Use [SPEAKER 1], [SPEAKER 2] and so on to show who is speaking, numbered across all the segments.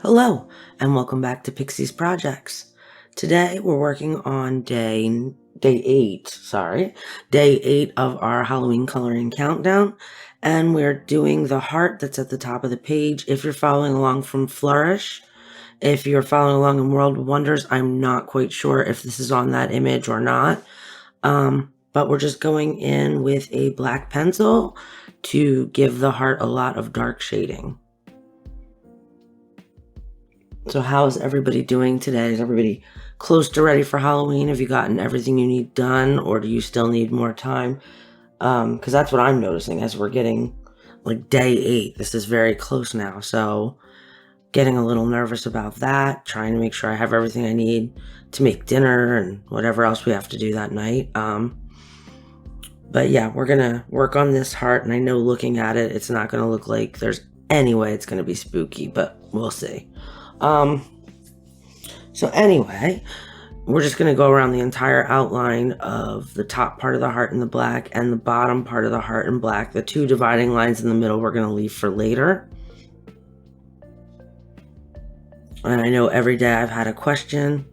[SPEAKER 1] Hello, and welcome back to Pixie's Projects. Today we're working on day 8 of our Halloween coloring countdown, and we're doing the heart that's at the top of the page. If you're following along from Flourish, if you're following along in World of Wonders, I'm not quite sure if this is on that image or not, but we're just going in with a black pencil to give the heart a lot of dark shading. So how is everybody doing today? Is everybody close to ready for Halloween? Have you gotten everything you need done, or do you still need more time? Because that's what I'm noticing as we're getting like day 8. This is very close now, so getting a little nervous about that, trying to make sure I have everything I need to make dinner and whatever else we have to do that night. But yeah, we're gonna work on this heart, and I know looking at it, it's not gonna look like there's any way it's gonna be spooky, but we'll see. So anyway, we're just going to go around the entire outline of the top part of the heart in the black and the bottom part of the heart in black. The two dividing lines in the middle we're going to leave for later. And I know every day I've had a question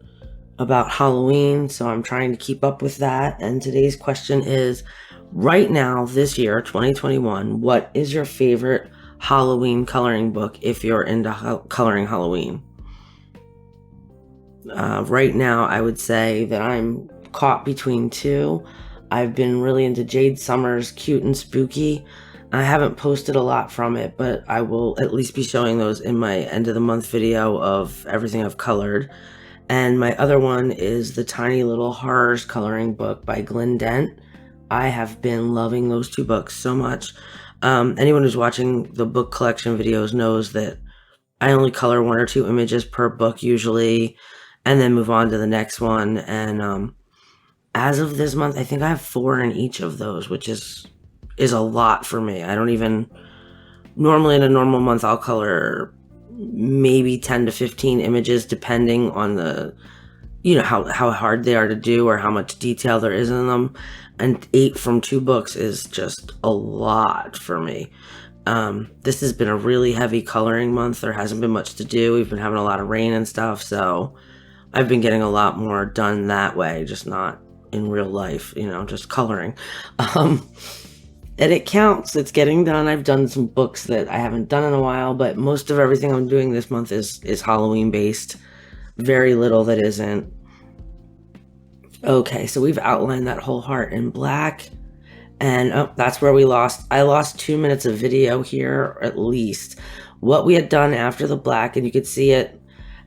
[SPEAKER 1] about Halloween, so I'm trying to keep up with that. And today's question is, right now, this year, 2021, what is your favorite Halloween coloring book if you're into coloring Halloween? Right now, I would say that I'm caught between two. I've been really into Jade Summers' Cute and Spooky. I haven't posted a lot from it, but I will at least be showing those in my end of the month video of everything I've colored. And my other one is the Tiny Little Horrors coloring book by Glenn Dent. I have been loving those two books so much. Anyone who's watching the book collection videos knows that I only color 1 or 2 images per book usually, and then move on to the next one. And as of this month, I think I have 4 in each of those, which is a lot for me. I don't even, normally in a normal month, I'll color maybe 10 to 15 images, depending on the, how hard they are to do or how much detail there is in them. And 8 from 2 books is just a lot for me. This has been a really heavy coloring month. There hasn't been much to do. We've been having a lot of rain and stuff, so I've been getting a lot more done that way, just not in real life, just coloring. And it counts. It's getting done. I've done some books that I haven't done in a while, but most of everything I'm doing this month is Halloween based. Very little that isn't. Okay, so we've outlined that whole heart in black. And that's where I lost 2 minutes of video here, at least. What we had done after the black, and you could see it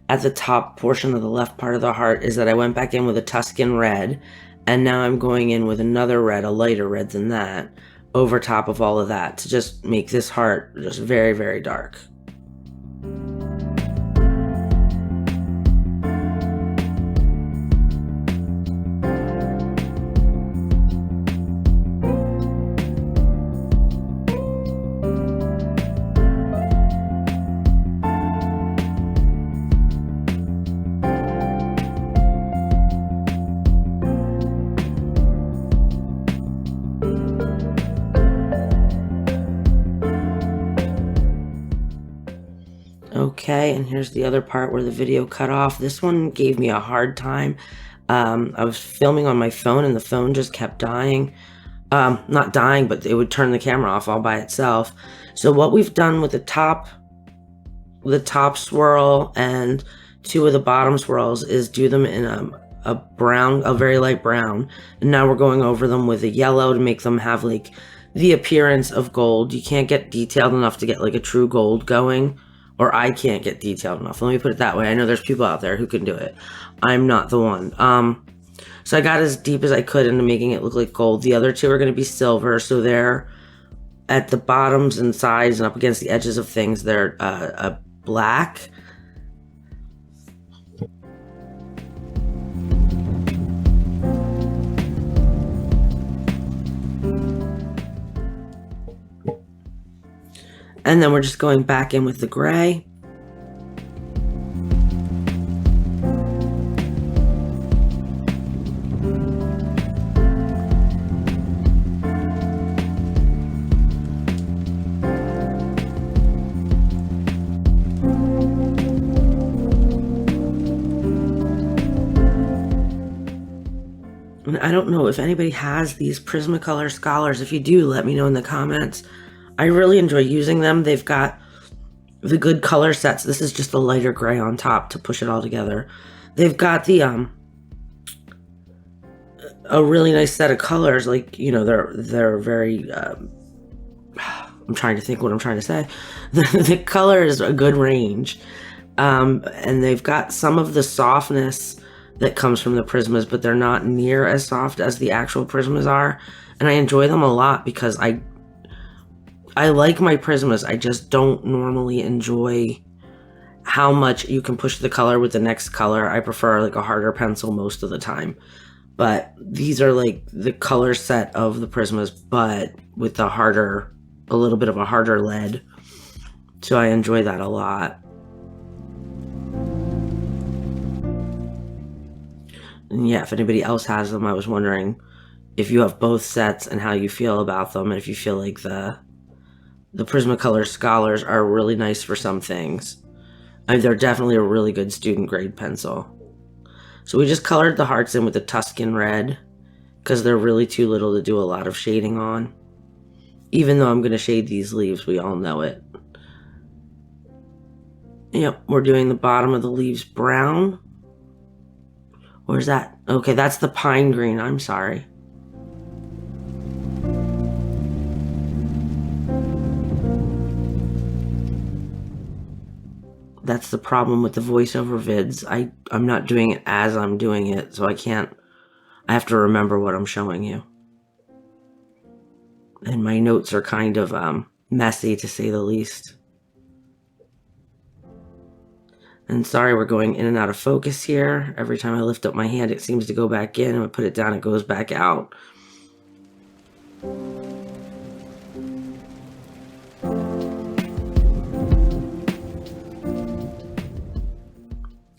[SPEAKER 1] at the top portion of the left part of the heart, is that I went back in with a Tuscan red, and now I'm going in with another red, a lighter red than that, over top of all of that to just make this heart just very, very dark. Okay, and here's the other part where the video cut off. This one gave me a hard time. I was filming on my phone and the phone just kept dying. Not dying, but it would turn the camera off all by itself. So what we've done with the top swirl and 2 of the bottom swirls is do them in a brown, a very light brown. And now we're going over them with a yellow to make them have like the appearance of gold. You can't get detailed enough to get like a true gold going. Or I can't get detailed enough. Let me put it that way. I know there's people out there who can do it. I'm not the one. So I got as deep as I could into making it look like gold. The other 2 are going to be silver, so they're at the bottoms and sides and up against the edges of things. They're a black. And then we're just going back in with the gray. And I don't know if anybody has these Prismacolor Scholars. If you do, let me know in the comments. I really enjoy using them. They've got the good color sets. This is just a lighter gray on top to push it all together. They've got the a really nice set of colors. Like, you know, they're very I'm trying to think what I'm trying to say. The color is a good range. And they've got some of the softness that comes from the Prismas, but they're not near as soft as the actual Prismas are. And I enjoy them a lot because I like my Prismas. I just don't normally enjoy how much you can push the color with the next color. I prefer like a harder pencil most of the time. But these are like the color set of the Prismas, but with a little bit of a harder lead. So I enjoy that a lot. And yeah, if anybody else has them, I was wondering if you have both sets and how you feel about them, and if you feel like the Prismacolor Scholars are really nice for some things. I mean, they're definitely a really good student grade pencil. So we just colored the hearts in with the Tuscan red because they're really too little to do a lot of shading on. Even though I'm going to shade these leaves, we all know it. Yep, we're doing the bottom of the leaves brown. Where's that? Okay, that's the pine green. I'm sorry. That's the problem with the voiceover vids. I'm not doing it as I'm doing it, so I have to remember what I'm showing you. And my notes are kind of messy, to say the least. And sorry, we're going in and out of focus here. Every time I lift up my hand, it seems to go back in, and I put it down, it goes back out.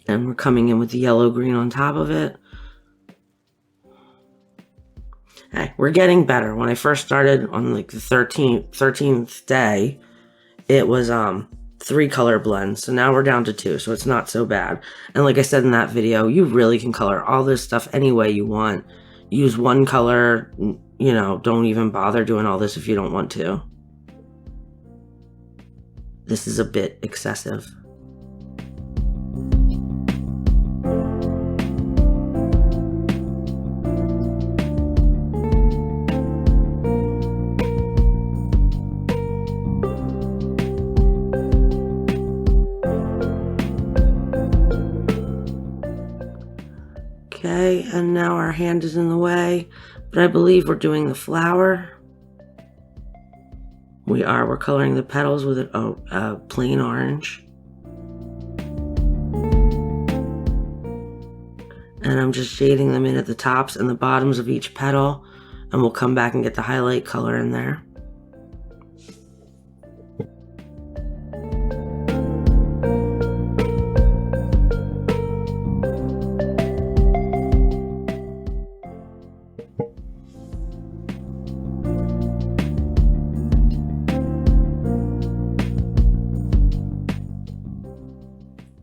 [SPEAKER 1] And we're coming in with the yellow-green on top of it. Hey, we're getting better. When I first started on like the 13th day, it was 3 color blends. So now we're down to 2, so it's not so bad. And like I said in that video, you really can color all this stuff any way you want. Use one color, you know, don't even bother doing all this if you don't want to. This is a bit excessive. Okay, and now our hand is in the way, but I believe we're doing the flower. We're coloring the petals with a plain orange. And I'm just shading them in at the tops and the bottoms of each petal, and we'll come back and get the highlight color in there.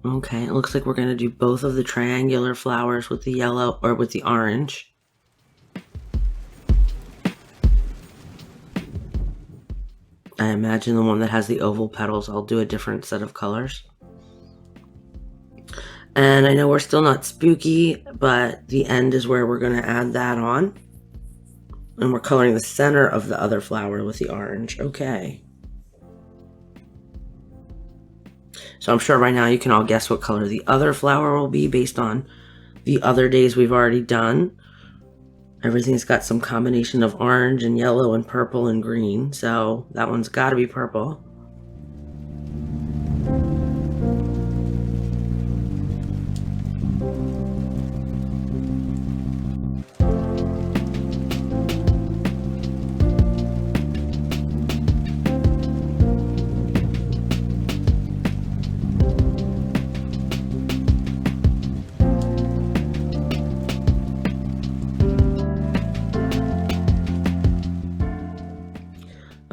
[SPEAKER 1] Okay, it looks like we're going to do both of the triangular flowers with the yellow or with the orange. I imagine the one that has the oval petals, I'll do a different set of colors. And I know we're still not spooky, but the end is where we're going to add that on. And we're coloring the center of the other flower with the orange. Okay. So I'm sure by now you can all guess what color the other flower will be based on the other days we've already done. Everything's got some combination of orange and yellow and purple and green, so that one's got to be purple.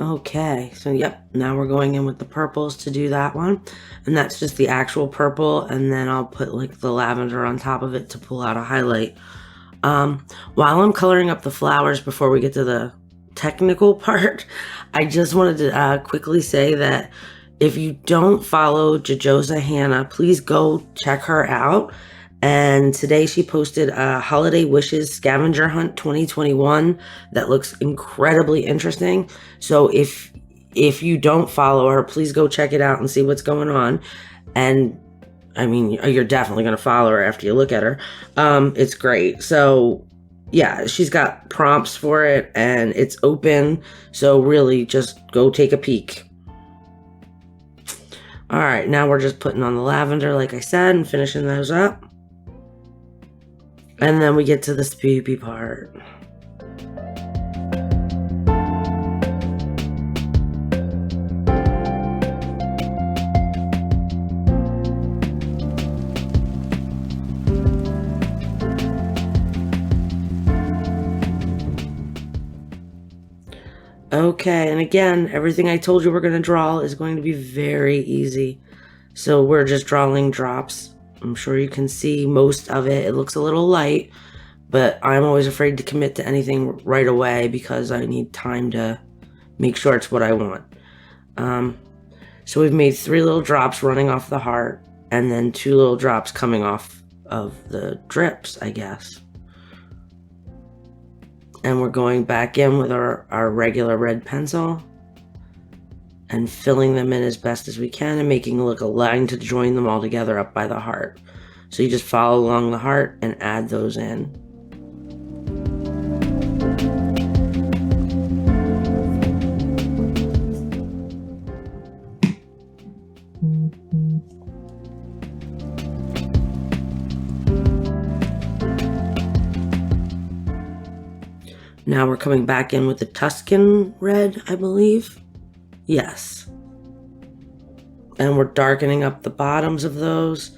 [SPEAKER 1] Okay, so yep, now we're going in with the purples to do that one. And that's just the actual purple, and then I'll put like the lavender on top of it to pull out a highlight. While I'm coloring up the flowers before we get to the technical part, I just wanted to quickly say that if you don't follow Jojosa Hannah, please go check her out. And today she posted a Holiday Wishes Scavenger Hunt 2021 that looks incredibly interesting. So if you don't follow her, please go check it out and see what's going on. And I mean, you're definitely going to follow her after you look at her. It's great. So yeah, she's got prompts for it and it's open. So really just go take a peek. All right, now we're just putting on the lavender, like I said, and finishing those up. And then we get to the spoopy part. Okay, and again, everything I told you we're going to draw is going to be very easy. So we're just drawing drops. I'm sure you can see most of it. It looks a little light, but I'm always afraid to commit to anything right away because I need time to make sure it's what I want. So we've made 3 little drops running off the heart and then 2 little drops coming off of the drips, I guess. And we're going back in with our regular red pencil and filling them in as best as we can and making it look a line to join them all together up by the heart. So you just follow along the heart and add those in. Now we're coming back in with the Tuscan red, I believe. Yes. And we're darkening up the bottoms of those.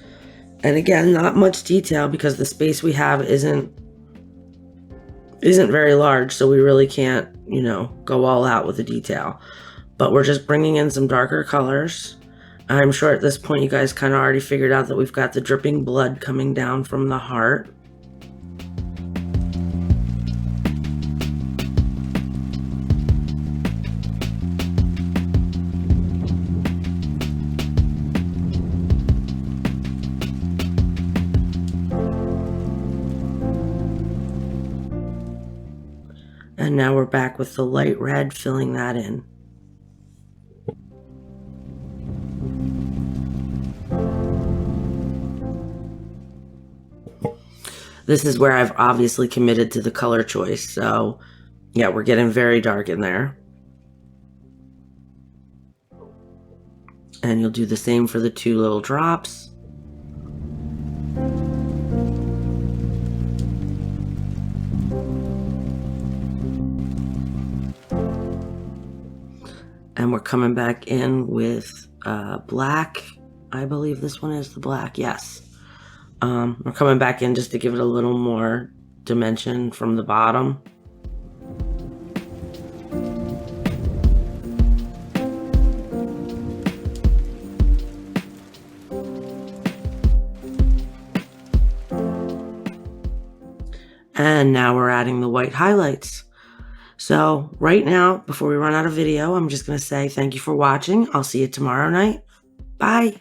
[SPEAKER 1] And again, not much detail because the space we have isn't very large, so we really can't, go all out with the detail. But we're just bringing in some darker colors. I'm sure at this point you guys kind of already figured out that we've got the dripping blood coming down from the heart. And now we're back with the light red, filling that in. This is where I've obviously committed to the color choice. So yeah, we're getting very dark in there. And you'll do the same for the 2 little drops. And we're coming back in with black. I believe this one is the black, yes. We're coming back in just to give it a little more dimension from the bottom. And now we're adding the white highlights. So right now, before we run out of video, I'm just going to say thank you for watching. I'll see you tomorrow night. Bye.